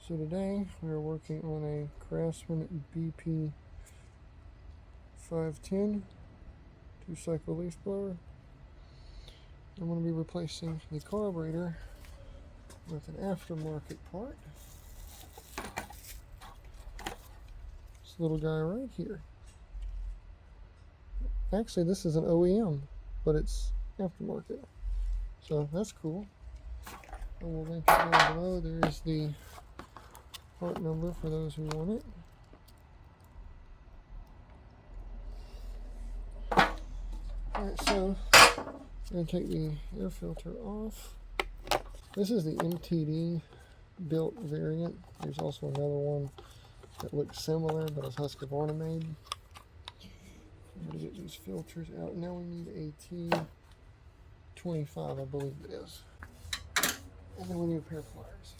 So today we are working on a Craftsman BP510 two-cycle leaf blower. I'm going to be replacing the carburetor with an aftermarket part. This little guy right here. Actually, this is an OEM, but it's aftermarket. So that's cool. I will link it down below. There is the part number for those who want it. Alright, so I'm going to take the air filter off. This is the MTD built variant. There's also another one that looks similar, but it's Husqvarna made. I'm going to get these filters out. Now we need a T25, I believe it is. And then we need a pair of pliers.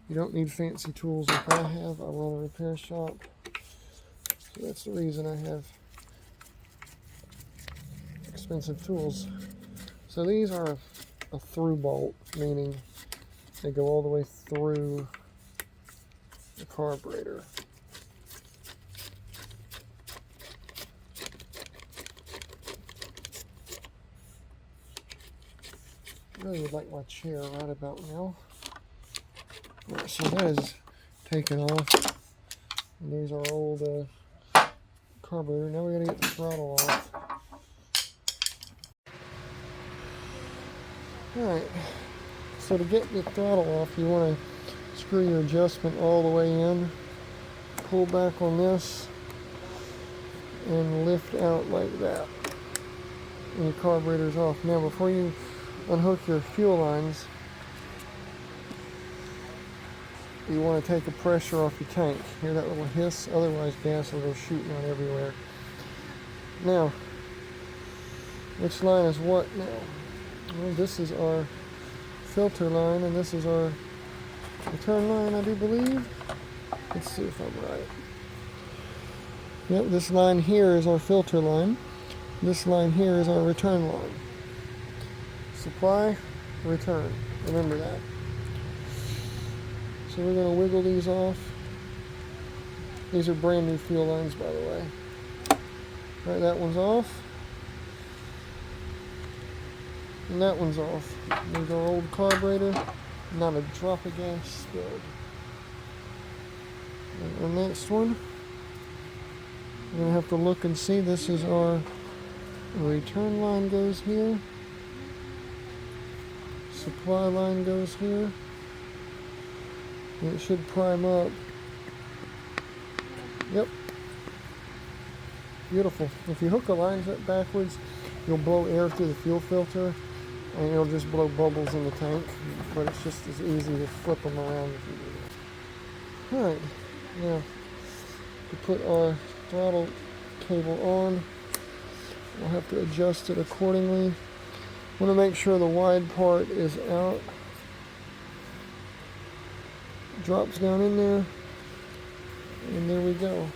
You don't need fancy tools like I have. I run a repair shop. So that's the reason I have expensive tools. So these are a through bolt, meaning they go all the way through the carburetor. I really would like my chair right about now. Right, so that is taken off. And there's our old carburetor. Now we're going to get the throttle off. Alright, so to get the throttle off, you want to screw your adjustment all the way in, pull back on this, and lift out like that. And your carburetor's off. Now before you unhook your fuel lines, you want to take the pressure off your tank. Hear that little hiss? Otherwise gas will go shooting out everywhere. Now, which line is what now? Well, this is our filter line, and this is our return line, I do believe. Let's see if I'm right. Yep, this line here is our filter line. This line here is our return line. Supply, return. Remember that. So we're going to wiggle these off. These are brand new fuel lines, by the way. All right, that one's off. And that one's off. There's our old carburetor. Not a drop of gas spilled. And the next one, we're going to have to look and see. This is our return line goes here. Supply line goes here. And it should prime up. Yep. Beautiful. If you hook the lines up backwards, you'll blow air through the fuel filter and it'll just blow bubbles in the tank. But it's just as easy to flip them around if you do that. Alright. Now, to put our throttle cable on, we'll have to adjust it accordingly. Want to make sure the wide part is out. Drops down in there, and there we go.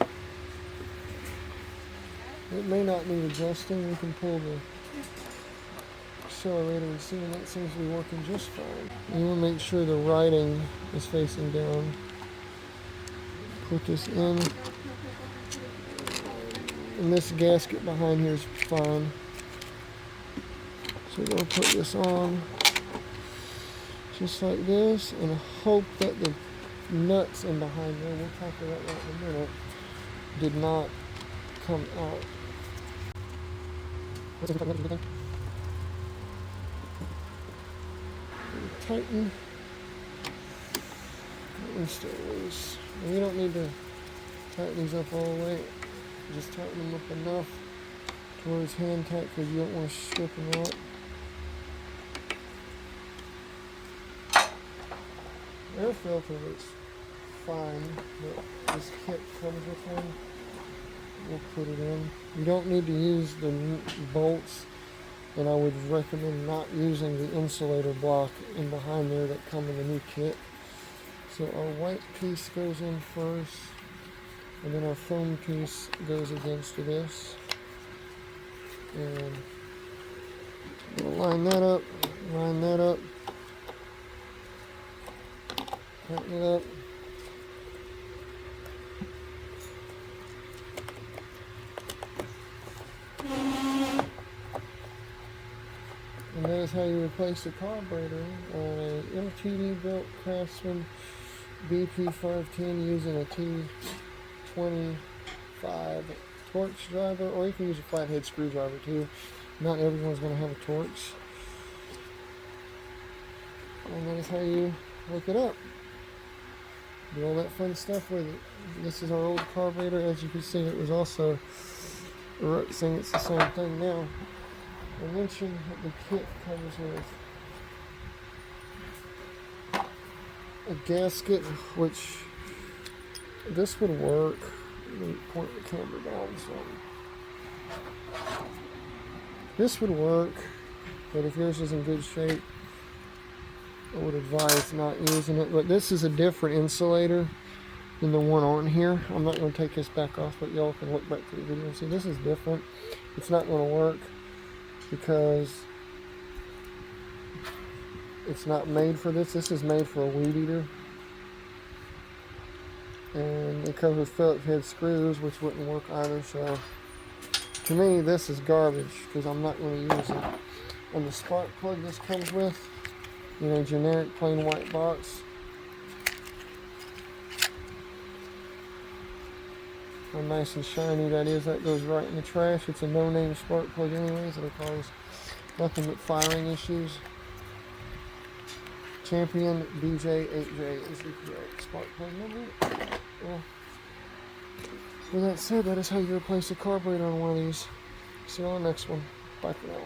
It may not need adjusting. We can pull the accelerator and see, and that seems to be working just fine. You want to make sure the writing is facing down. Put this in, and this gasket behind here is fine. So we're going to put this on just like this, and hope that the nuts in behind there, we'll talk about that in a minute, did not come out. Tighten. That one's still loose. And you don't need to tighten these up all the way. Just tighten them up enough to where it's hand tight, because you don't want to strip them out. Air filter looks fine, but this kit comes with one. We'll put it in. You don't need to use the bolts, and I would recommend not using the insulator block in behind there that come in the new kit. So our white piece goes in first, and then our foam piece goes against this. And we'll line that up. Line that up. Tighten it up. And that is how you replace a carburetor on a MTD built Craftsman BP510 using a T25 Torx driver, or you can use a flathead screwdriver too. Not everyone's going to have a Torx. And that is how you hook it up. Do all that fun stuff with it. This is our old carburetor. As you can see, it was also a Ruck thing. It's the same thing now. I mentioned that the kit comes with a gasket, which this would work. Let me point the camera down some. This would work, but if yours is in good shape, I would advise not using it. But this is a different insulator than the one on here. I'm not going to take this back off, but y'all can look back to the video and see this is different. It's not going to work because it's not made for this. This is made for a weed eater. And it comes with Phillips head screws, which wouldn't work either. So to me, this is garbage because I'm not going to use it. And the spark plug this comes with, you know, generic plain white box. How nice and shiny that is. That goes right in the trash. It's a no-name spark plug anyways. It'll cause nothing but firing issues. Champion BJ8J is the correct spark plug number. Well, with that said, that is how you replace a carburetor on one of these. See you on the next one. Bye for now.